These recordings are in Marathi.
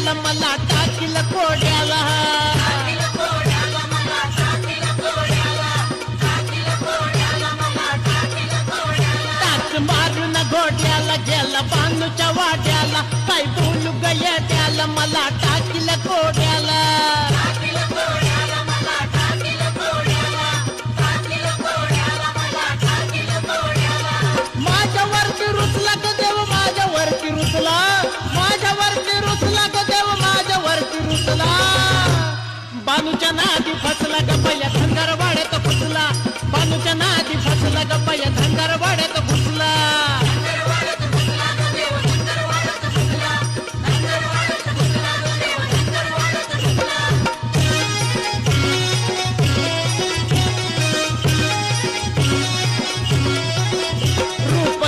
घोड्याला मला टाकील कोड्याला टाच मारून घोड्याला गेला बानूच्या वाड्याला काय बोलू गया त्याला मला टाकील कोड्याला माझ्यावरती रुसला ग देव माझ्यावरती रुसला माझ्यावरती रुसला ग देव माझ्यावरती रुसला बानूच्या नादी फसला ग पया धनगर वाड्यात घुसला बानूच्या नादी फसला ग पया धनगर वाड्यात घुसला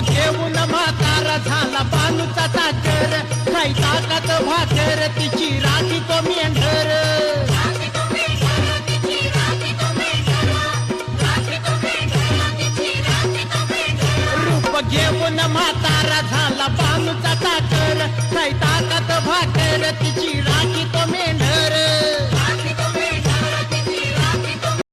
घेऊन म्हातारा झाला बानूचा चाकर खाई ताकद भाकर तिची राखी तो मेंढ